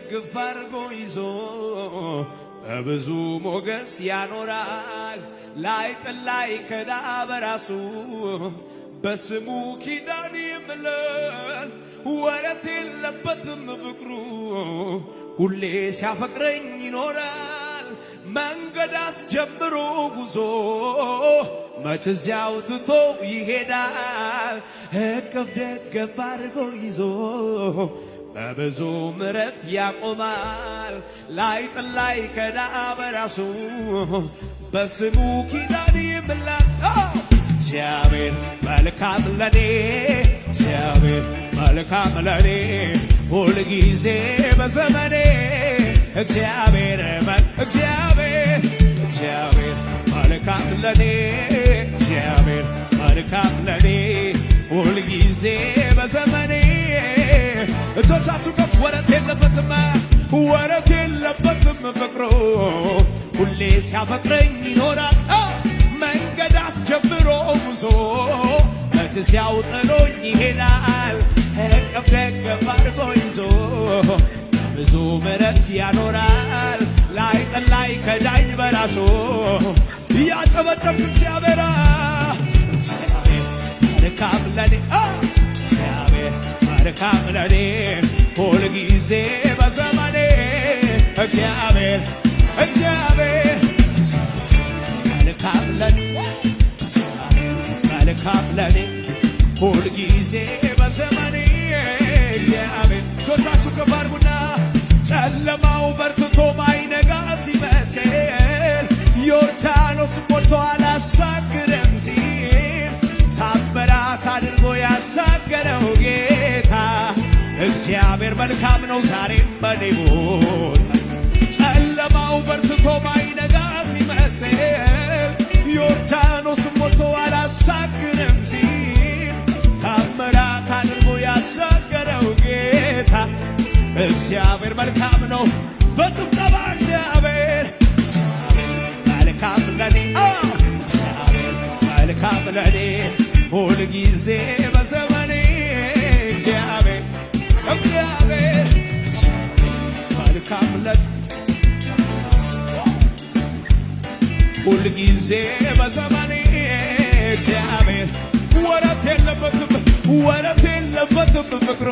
ደግፍ አድርጎ ይዞ በብዙ ሞገስ ያኖራል። ላይጥል ላይከዳ በራሱ በስሙ ኪዳን ይምላል። ወረት የለበትም ፍቅሩ ሁሌ ሲያፈቅረኝ ይኖራል። መንገድ አስጀምሮ ጉዞ መች እዚያው ትቶ ይሄዳል። እቅፍ ደገፍ አድርጎ ይዞ በብዙ ምሕረት ያቆማል። ላይጥል ላይከዳ በራሱ በስሙ ኪዳን ይምላል። እግዚአብሔር መልካም ለኔ እግዚአብሔር መልካም ለኔ ሁልጊዜ በዘመኔ እግዚአብሔር መልካም ለኔ እግዚአብሔር መልካም ለኔ ሁልጊዜ በዘመኔ እጆቻችሁ ከፍ ወረት የለበትም ወረት የለበትም ፍቅሩ ሁሌ ሲያፈቅረኝ ይኖራል። መንገድ አስጀምሮ ጉዞ መች ሲያውጥሎኝ ይሄዳል። እቅፍ ደገፍ አድርጎ ይዞ ብዙ ምሕረት ያኖራል። ላይጥል ላይከዳኝ በራሱ እያጨበጨብኩ እግዚአብሔር መልካም ለኔ እግዚአብሔር መልካም ለኔ ሁልጊዜ በዘመኔ እግዚአብሔር መልካም ለኔ መልካም ለኔ ሁልጊዜ በዘመኔ እግዚአብሔር እጆቻችሁ ከፍ አድርጉና ጨለማው በርትቶ ማይነጋ ሲመስል ዮርዳኖስ ሞልቶ አላሻግርም ሲል ታምራት አድርጎ ያሻገረው ጌታ እግዚአብሔር መልካም ነው ዛሬም በኔ ቦታ። ጨለማው በርትቶ ማይነጋ ሲመስል ዮርዳኖስ ሞልቶ አላሻግርም ሲል ታምራት አድርጎ ያሻገረው ጌታ እግዚአብሔር መልካም ነው። በጭብጨባ እግዚአብሔር መልካም ለኔ እግዚአብሔር መልካም ለኔ ሁልጊዜ በዘመኔ እግዚአብሔር መልካም ለኔ ሁልጊዜ በዘመኔ እግዚአብሔር ወረት የለበትም ፍቅሩ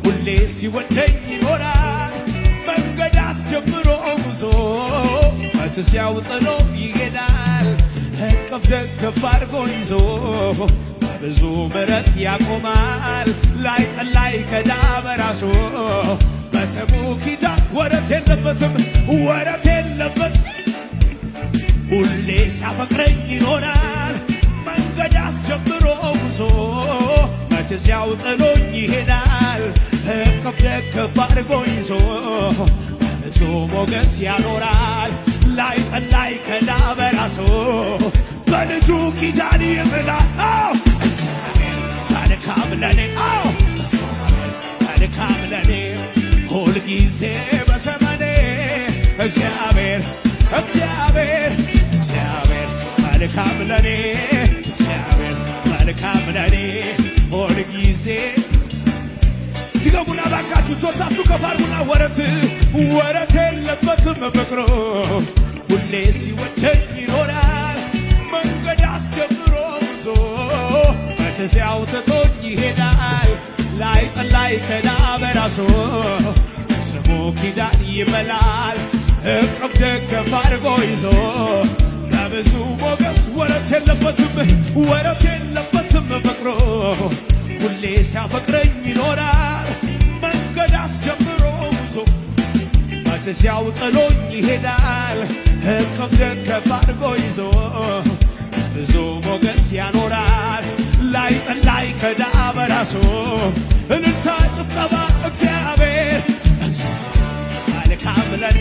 ሁሌ ሲወደኝ ይኖራል። መንገድ አስጀምሮ ጉዞ መች ሲያውጥሎ ይሄዳል። እቅፍ ደገፍ አድርጎ ይዞ በብዙ ምሕረት ያቆማል። ላይጥል ላይከዳ በራሱ በስሙ ኪዳን ወረት የለበትም ሁሌ ሲያፈቅረኝ ይኖራል። መንገድ አስጀምሮ ጉዞ መች ሲያውጥሎኝ ይሄዳል። እቅፍ ደገፍ አድርጎ ይዞ ብዙ ሞገስ ያኖራል። ላይጥል ላይከዳ በራሱ በልጁ ኪዳን ይምላል። እግዚአብሔር መልካም ለኔ መልካም ለኔ ሁልጊዜ በዘመኔ እግዚአብሔር መልካም ለኔ እግዚአብሔር መልካም ለኔ ሁልጊዜ ድገሙና ባካችሁ እጆቻችሁ ከፍ አድርጉና ወረት የለበትም ፍቅሩ ሁሌ ሲወደኝ ይኖራል። መንገድ አስጀምሮ ጉዞ መች ሲያውጥቶኝ ይሄዳል። ላይጥል ላይከዳ በራሱ በስሙ ኪዳን ይምላል። እቅፍ ደገፍ አድርጎ ይዞ በብዙ ሞገስ ወረት የለበትም ፍቅሩ ሁሌ ሲያፈቅረኝ ይኖራል። መንገድ አስጀምሮ ጉዞ መች ሲያውጥሎኝ ይሄዳል። እቅፍ ደገፍ አድርጎ ይዞ ብዙ ሞገስ ያኖራል። ላይጥል ላይከዳ በራሱ እልልታ ጭብጨባ እግዚአብሔር መልካም ለኔ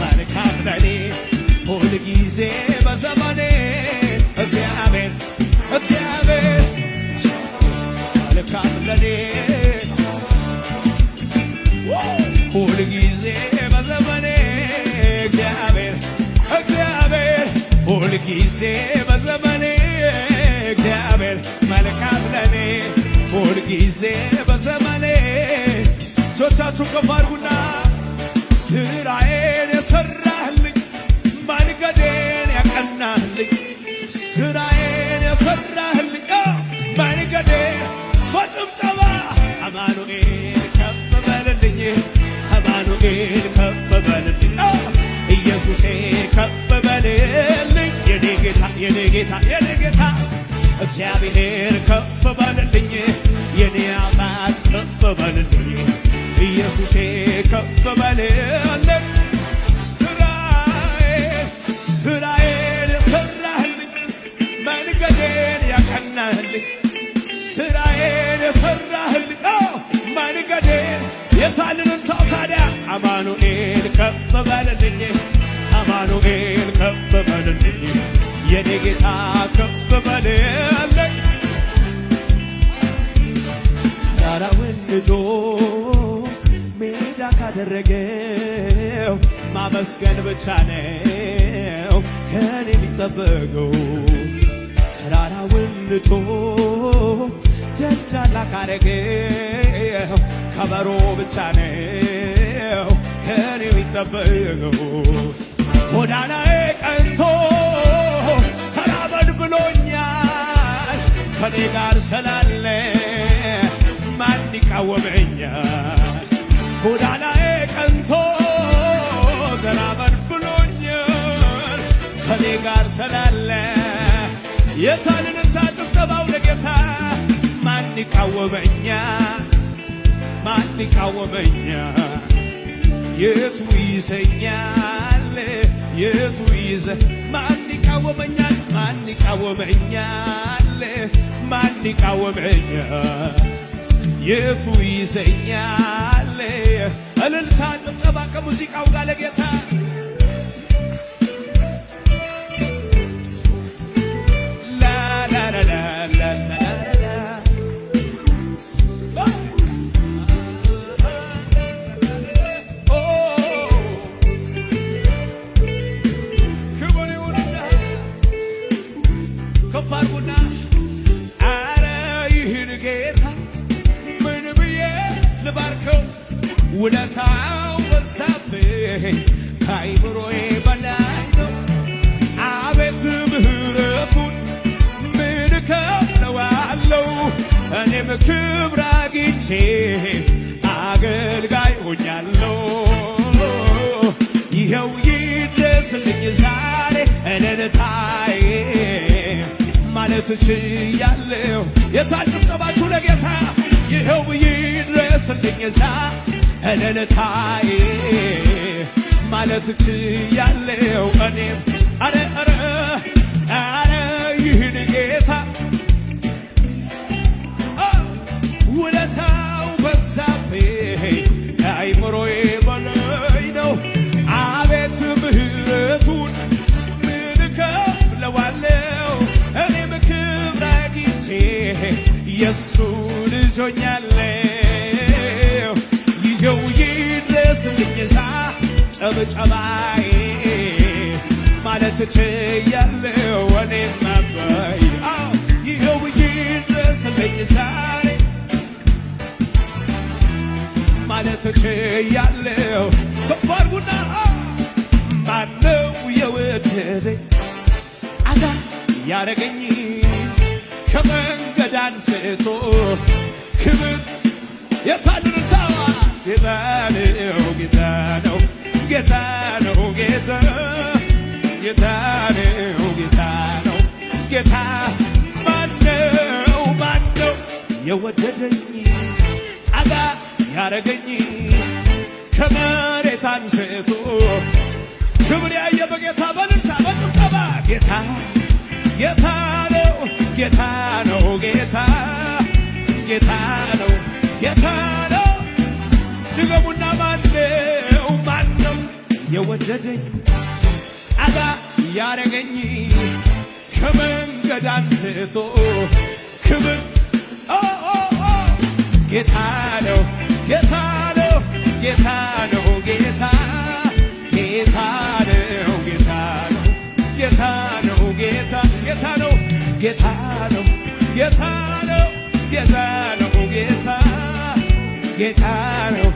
መልካም ለኔ ሁልጊዜ በዘመኔ እግዚአብሔር መልካም ለኔ ሁልጊዜ በዘመኔ እግዚአብሔር ሁልጊዜ በዘመኔ እግዚአብሔር መልካም ለኔ ሁልጊዜ በዘመኔ እጆቻችሁ ከፍ አድርጉና ስራዬን የሰራህልኝ መንገዴን ያቀናህልኝ ስራዬን የሰራህልኝ መንገዴን በጭብጨባ አማኑኤል ከፍ በልልኝ አማኑኤል ከፍ በልልኝ ኢየሱሴ ከፍ በልልኝ የኔ ጌታ የኔ ጌታ የኔ ጌታ እግዚአብሔር ከፍ በልልኝ የኔ አባት ከፍ በልልኝ ኢየሱሴ ከፍ በልልኝ ስራዬን የሰራህልኝ መንገዴን ያቀናህልኝ ስራዬን የሰራህልኝ መንገዴን የታልልን ሰው ታዲያ አማኑኤል ከፍ በልልኝ አማኑኤል ከፍ በልልኝ የኔ ጌታ ከፍ በልልኝ ተራራውን ንዶ ሜዳ ካደረገው ማመስገን ብቻ ነው ከኔ የሚጠበቀው ተራራውን ንዶ ደልዳላ ካረገው ከበሮ ብቻ ነው ከኔ የሚጠበቀው ጎዳናዬ ቀንቶ ተራመድ ብሎኛል ከኔ ጋር ስላለ ማን ይቃወመኛል ጎዳናዬ ቀንቶ ተራመድ ብሎኛል ከኔ ጋር ስላለ የታልንታ ጭብጨባው ለጌታ ማን ይቃወመኛል ማን ይቃወመኛል የቱ ይዘኛል የቱ ይዘ ማን ይቃወመኛል ማን ይቃወመኛል ማን ይቃወመኛል የቱ ይዘኛል እልልታ ጭብጨባ ከሙዚቃው ጋር ለጌታ ከፋርጉና አረ ይህን ጌታ ምን ብዬ ልባርከው ውለታው በዛብኝ ከአይምሮዬ በላይ ነው አቤት ምሕረቱን ምን እከፍለዋለሁ እኔም ክብር አግኝቼ አገልጋይ ሆኛለሁ ይኸው ይድረስልኝ ዛሬ እልልታዬ ማለት ችያለሁ የታል ጭብጨባችሁ ለጌታ ይኸው ይድረስልኝ ዛሬ እልልታዬ ማለት ችያለሁ እኔም አረ አረ አረ ይህን ጌታ ውለታው በዛብኝ ከአይምሮዬ በላይ ነው አቤት ምሕረቱን ምን እከፍለዋለሁ እኔም ክብር አግኝቼ የሱ ልጅ ሆኛለሁ ይኸው ይድረስልኝ ጨብጨባዬ ማለት ችያለሁ እኔም አባይ ይኸው ይድረስልኝ ዛሬ ማለት ችያለሁ ከፍ አድርጉና ማነው የወደደኝ አጋ ያረገኝ ከመንገድ አንስቶ ክብር የታልንታዋት ጌታ ነው ጌታ ነው ጌታ ነው ጌታ ጌታ ነው ጌታ ነው ጌታ ማነው የወደደኝ ጠጋ ያረገኝ ከመሬት አንስቶ ክብር ያየ በጌታ በልልታ በጭብጨባ ጌታ ጌታ ነው ጌታ ነው ጌታ ጌታ ነው ጌታ ነው ድገሙና ማነው የወደደኝ ጠጋ ያረገኝ ከመንገድ አንስቶ ክብር ጌታ ነው ጌታ ነው ጌታ ነው ጌታ ጌታ ነው ጌታ ነው ጌታ ነው ጌታ ጌታ ነው ጌታ ነው ጌታ ነው ጌታ ነው ጌታ ጌታ ነው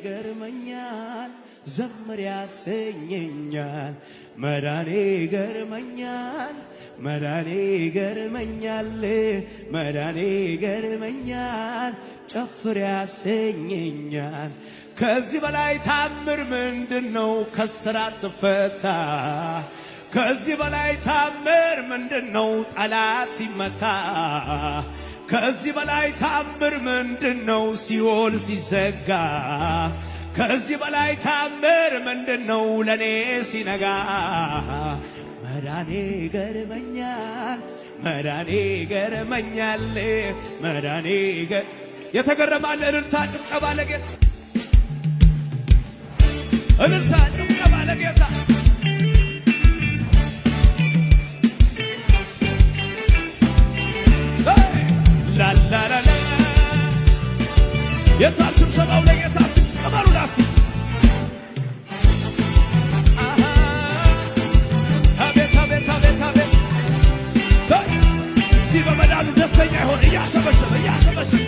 ገርመኛል ዘምር ያሰኘኛል መዳኔ ገርመኛል መዳኔ ገርመኛል መዳኔ ገርመኛል ጨፍር ያሰኘኛል ከዚህ በላይ ታምር ምንድነው ከስራት ስፈታ ከዚህ በላይ ታምር ምንድነው ጠላት ሲመታ ከዚህ በላይ ታምር ምንድነው ሲኦል ሲዘጋ ከዚህ በላይ ታምር ምንድነው ለኔ ሲነጋ መዳኔ ገርመኛል መዳኔ ገርመኛል መዳኔ የተገረማል እልልታ ጭብጨባ ለጌታ እልልታ ጭብጨባ ለጌታ ላላላላ የታስም ሰማው ለጌታ ሲቀበሉ ላስ አቤት አቤት አቤት አቤት እስቲ በመዳኑ ደስተኛ ይሆን እያሸበሸበ እያሸበሸበ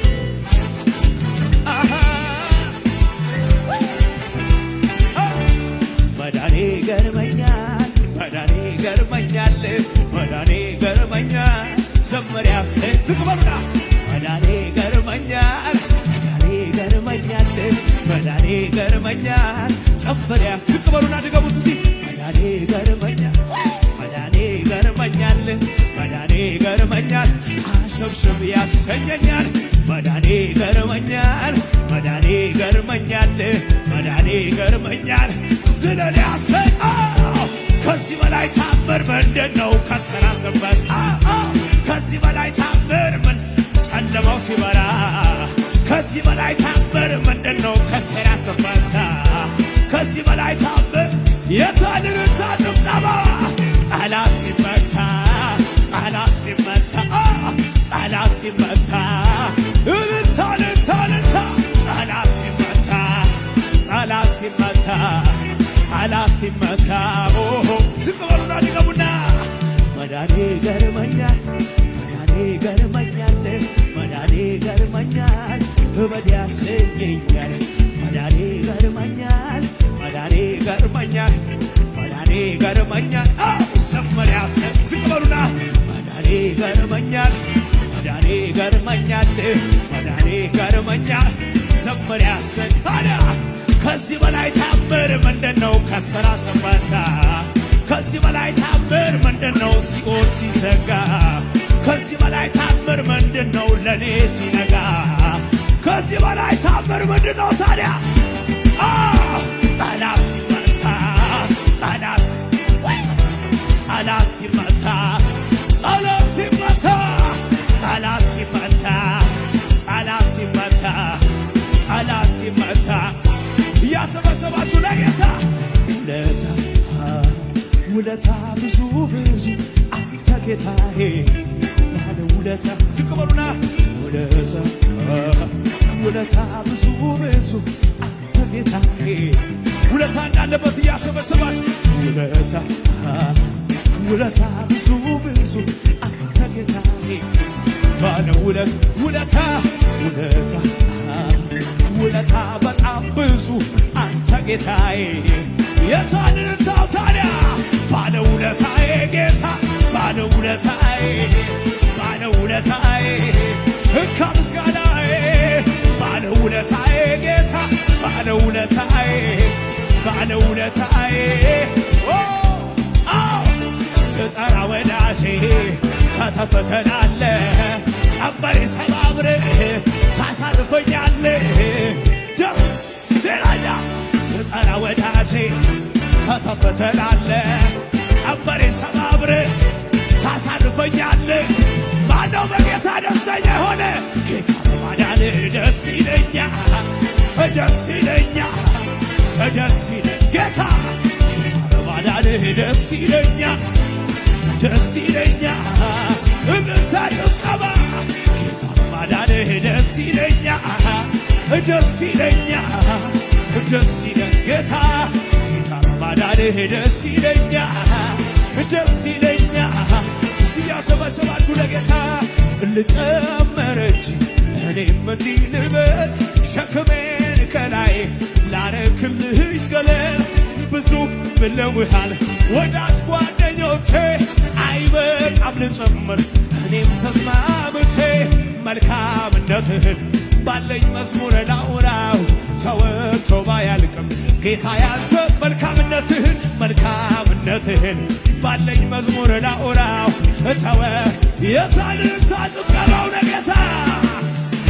መዳኔ ገርመኛል መዳኔ ገርመኛል መዳኔ ገርመኛል ዘመር ያሰኝ ዝግበሩና መዳኔ ገርመኛል መዳኔ ገርመኛል መዳኔ ገርመኛል ጨፈር ያስዝግበሩና ድገሙት እስቲ መዳኔ ገርመኛል መዳኔ ገርመኛል መዳኔ ገርመኛል አሸብሽብ ያሰኘኛል መዳኔ ገርመኛል መዳኔ ገርመኛል መዳኔ ገርመኛል ስለኔ ያሰኝ ከዚህ በላይ ታምር ምንድነው ከስራ ስበት ከዚህ በላይ ታምር ምን ጨለማው ሲበራ ከዚህ በላይ ታምር ምንድነው ከስራ ስፈታ ከዚህ በላይ ታምር የታድርታ ጭብጨባ ጠላት ሲመታ ጠላት ሲመታ ጠላት ሲመታ እልልታ እልልታ እልልታ ጠላት ሲመታ ጠላት ሲመታ ጠላት ሲመታ ዝም በሉና ድገሙና መዳኔ ገርመኛል መዳኔ ገርመኛል መዳኔ ገርመኛል እበድ ያሰኘኛል መዳኔ ገርመኛል መዳኔ ገርመኛል መዳኔ ገርመኛል ዘመር ያሰኝ ዝም በሉና መዳኔ ገርመኛል መዳኔ ገርመኛል መዳኔ ገርመኛል ዘመር ያሰኝ ታዲያ ከዚህ በላይ ታምር ምንድነው ከስራ ስፈታ ከዚህ በላይ ታምር ምንድነው ሲኦል ሲዘጋ ከዚህ በላይ ታምር ምንድነው ለኔ ሲነጋ ከዚህ በላይ ታምር ምንድነው ታዲያ ጠላት ሲመታ ጠላት ሲመታ ጠላት ሲመታ ጠላት ሲመታ ጠላት ሲመታ ጠላት ሲመታ እያሰበሰባችሁ ለጌታ ውለታ ብዙ ብዙ አንተ ጌታዬ ባለ ውለታ ዝቅ በሉና ውለታ ብዙ ብዙ አንተ ጌታዬ ውለታ እንዳለበት እያሰበሰባችሁ ውለታ ብዙ ብዙ አንተ ጌታዬ ባለ ውለታ ውለታ በጣም ብዙ አንተ ጌታዬ የታድርታው ታዲያ ባለ ውለታዬ ጌታ ባለ ውለታዬ ባለ ውለታዬ እንካ ምስጋናዬ ባለ ውለታዬ ጌታ ባለ ውለታዬ ባለ ውለታዬ ስጠራ ወዳጄ ከተፈተናለ ቀንበሬ ሰባብረህ ታሳርፈኛለህ ደስ ይላል ስጠራ ወዳጄ ከተፈተናለ ቀንበሬ ሰባብረህ ታሳርፈኛለህ ማነው በጌታ ደስተኛ የሆነ ጌታ በማዳንህ ደስ ይለኛል ደስ ይለኛል ደስ ይለኛል ጌታ በማዳንህ ደስ ይለኛል ደስ ይለኛል እምታ ጭብጨባ ጌታ በማዳንህ ደስ ይለኛል ደስ ይለኛል ደስ ይለኛል ጌታ በማዳንህ ደስ ይለኛል ደስ ይለኛል እስቲ ያሰባሰባችሁ ለጌታ ልጨመር እንጂ እኔም እንዲህ ልበል ሸክሜን ከላይ ብለውሃል ወዳጅ ጓደኞቼ አይበቃም ልጨምር እኔም ተስማምቼ መልካምነትህን ባለኝ መዝሙር ላውራው ተወርቶ ባያልቅም ጌታ ያንተ መልካምነትህን ባለኝ መዝሙር ላውራው ተወ የታልታ ጭብጨባው ለጌታ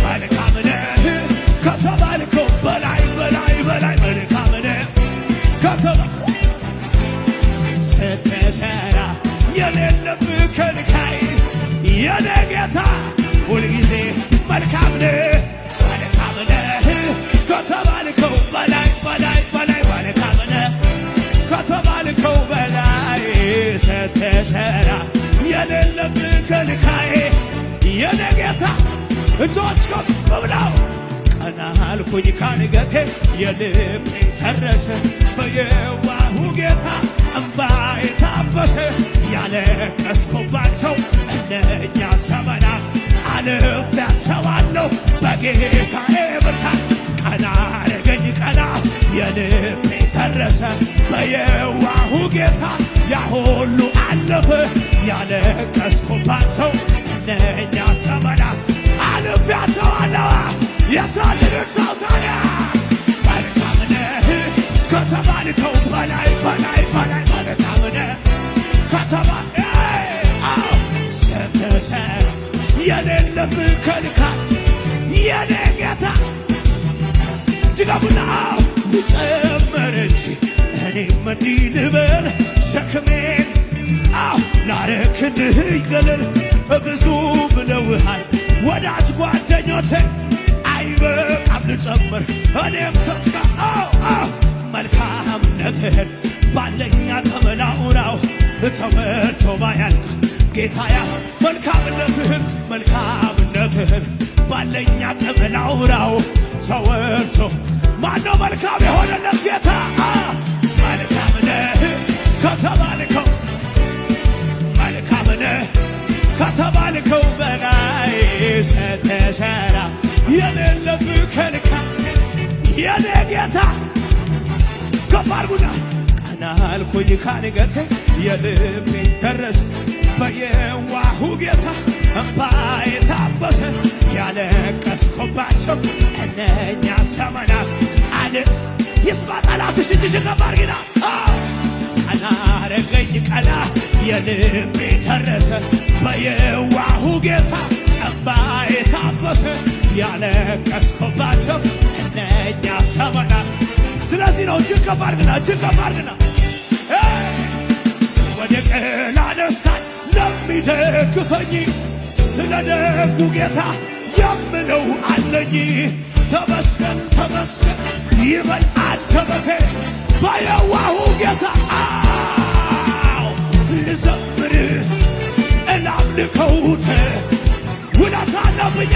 መልካም ነህ ከተባልከው በላይ መልካም ነህ ስትሰራ የሌለብህ ከልካይ የኔ ጌታ ሁልጊዜ መልካም ነህ ከተባልከው በላይ መልካም ነህ ከተባልከው በላይ ስትሰራ የሌለብህ ከልካይ የኔ ጌታ እጆች ከፍ ብለው ቀና አልኩኝ ካንገቴ የልቤን ጨረሰ በየዋሁ ጌታ እምባዬ ታበሰ ያለቀስኩባቸው እነኛ ዘመናት አልፌያቸዋለሁ በጌታዬ ብርታት ቀና አረገኝ ቀና የልቤን ጨረሰ በየዋሁ ጌታ ያ ሁሉ አለፈ ያለቀስኩባቸው እነኛ ዘመናት አልፌያቸዋለሁ የታልልታው ታዲያ መልካም ነህ ከተባልከው በላይ መልካም ነህ ስትሰራ የሌለብህ ከልካይ የኔ ጌታ ድገሙና ልጨምር እንጂ እኔም እንዲህ ልበል ሸክሜን ላረክልህ ገለል ብዙ ብለውሃል ወዳጅ ጓደኞቼ አይበቃም ልጨምር እኔም ተስፋ መልካምነትህን ባለኝ አቅም ላውራው ተወርቶ ባያልቅ ጌታያ መልካምነትህን ባለኝ አቅም ላውራው ተወርቶ ማነው መልካም የሆነለት ጌታ መልካም ነህ ከተባልከው በላይ ስትሰራ የሌለብህ ከልካይ የኔ ጌታ ከፍ አድርጉና ቀና አልኩኝ ካንገቴ የልቤን ጨረሰ በየዋሁ ጌታ እምባዬ ታበሰ ያለቀስኩባቸው እነኛ ዘመናት ይስማ ጠላትሽ እጅሽን ከፍ አድርጊና ቀና አረገኝ ቀና የልቤን ጨረሰ በየዋሁ ጌታ እምባዬ ታበሰ ያለቀስኩባቸው እነኛ ዘመናት ስለዚህ ነው እጅን ከፍ አድርግና ስወድቅ ላነሳኝ ለሚደግፈኝ ስለ ደጉ ጌታ የምለው አለኝ ተመስገን ይበል አንደበቴ በየዋሁ ጌታ ልዘምር እላምልከውት ውለታ አለብኛ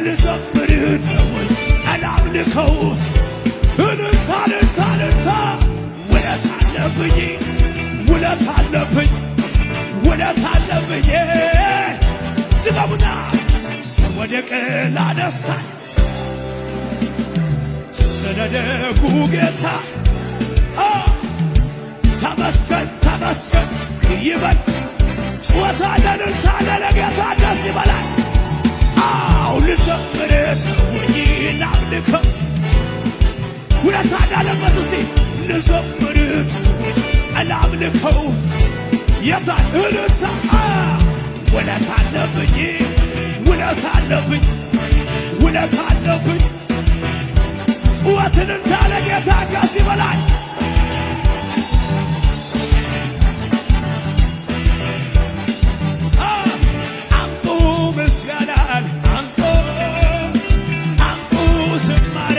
ልዘምር ተወኝ እላምልከው እልልታ ውለታ አለብኝ ድገሙና ስወድቅ ላነሳኝ ስለ ደጉ ጌታ ተመስገን ይበል ጩኸት አለ እልልታ አለ ለጌታ ደስ ይበላል ልዘምር ተወኝ ላምልከው ውለታ እንዳለበት እስቲ ልዘምር እላምልከው የታል እልልታ ውለታ አለብኝ ጩኸትን እንዳለ ጌታ ደስ ይበላል አምጡ ምስጋናን አምጡ ዝማሬ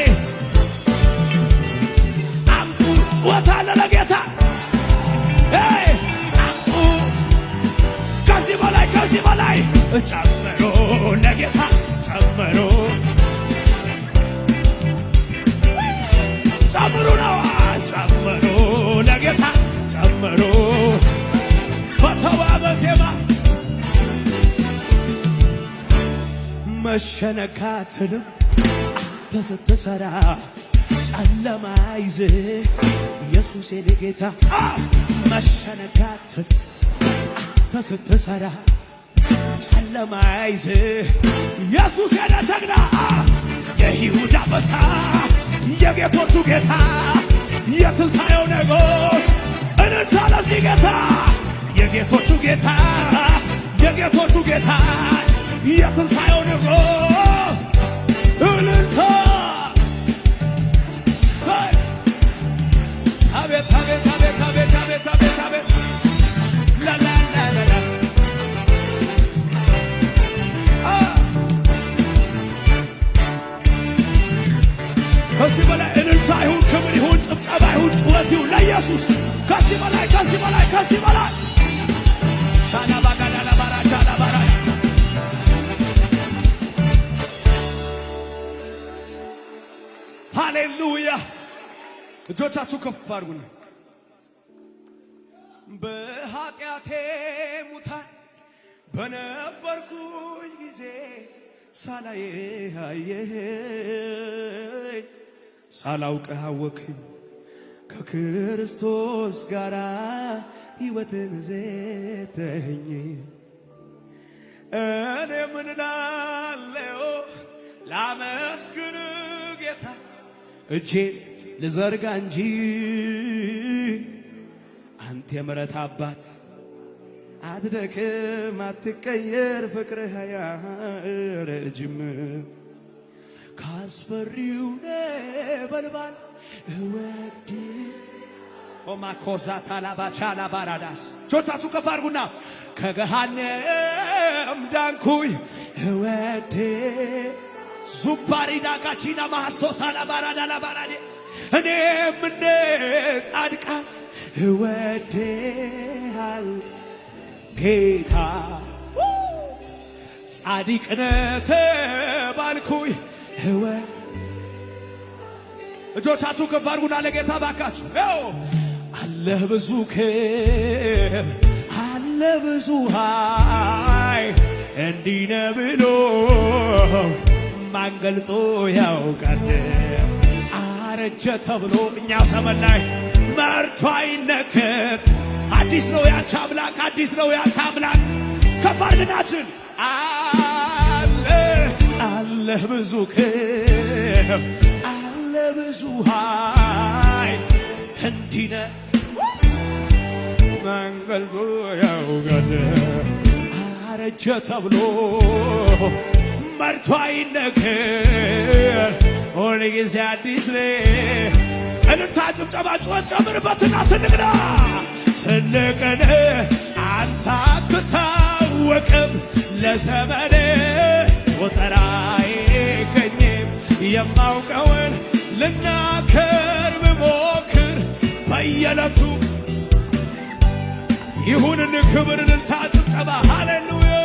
ጩኸት አለ ለጌታ አምጡ ከዚህ በላይ ጨምሮ ለጌታ ጨምሩ ነው ጨምሩ ለጌታ ጨምሩ በተዋበ ዜማ መሸነካትንም አንተ ስትሰራ ጨለማ ይዘ ኢየሱስ የኔ ጌታ መሸነጋት አንተ ስትሰራ ጨለማ ይዘ ኢየሱስ የኔ ጀግና የይሁዳ አንበሳ የጌቶቹ ጌታ የትንሣኤው ንጉሥ እልልታ ለዚህ ጌታ የጌቶቹ ጌታ የጌቶቹ ጌታ የትንሣኤው ንጉሥ እልልታ አቤት አቤት አቤት አቤት አቤት አቤት አቤት ላላላላ ከዚህ በላይ እልልታ ይሁን፣ ክብር ይሁን፣ ጭብጨባ ይሁን፣ ጩኸት ይሁን ለኢየሱስ። ከዚህ በላይ ከዚህ በላይ ከዚህ በላይ ሻላባጋዳላባራ ሻላባራ ሃሌሉያ። እጆቻችሁ ከፍ አድርጉና በኃጢአቴ ሙታን በነበርኩኝ ጊዜ ሳላየህ አየኸኝ፣ ሳላውቅህ አወቅኸኝ፣ ከክርስቶስ ጋር ሕይወትን ዘተኸኝ። እኔ ምን እላለሁ ላመስግን ጌታ፣ እጄን ልዘርጋ እንጂ አንተ የምሕረት አባት አትደክም አትቀየር፣ ፍቅርህ አያረጅም። ካስፈሪው ነበልባል እወድ ኦማኮዛታ ላባቻላ ባራዳስ ጆቻችሁ ከፍ አድርጉና ከገሃነም ዳንኩኝ እወድ ዙባሪዳ ካቺና ማሶታ ላባራዳ ላባራዴ እኔም እንደ ጻድቃን እወድሃል ጌታ፣ ጻድቅ ነህ ተባልኩኝ። እጆቻችሁ ከፍ አድርጉና ለጌታ ባካችሁ አለህ ብዙ ክብር አለህ ብዙ ኃይል፣ እንዲህ ነህ ብሎ ማን ገልጦ ያውቃል? አረጀ ተብሎ እኛ ዘመን ላይ መርቶ አይነገር። አዲስ ነው ያንቺ አምላክ፣ አዲስ ነው ያንተ አምላክ። ከፍ አድርገናችን አለህ ብዙ ክብር አለህ ብዙ ኃይል፣ እንዲህ ነህ ማን ገልጦ ያውቃል? አረጀ ተብሎ መርቶ አይነገር። ሁል ጊዜ አዲስ ነህ። እልልታ ጭብጨባ ጩኸት ጨምርበትና ትልቅና ትልቅን አንተ አትታወቅም፣ ለዘመን ቁጥር አይገኝም። የማውቀውን ልናገር ብሞክር በየዕለቱ ይሁንን ክብር እልልታ ጭብጨባ ሃሌሉያ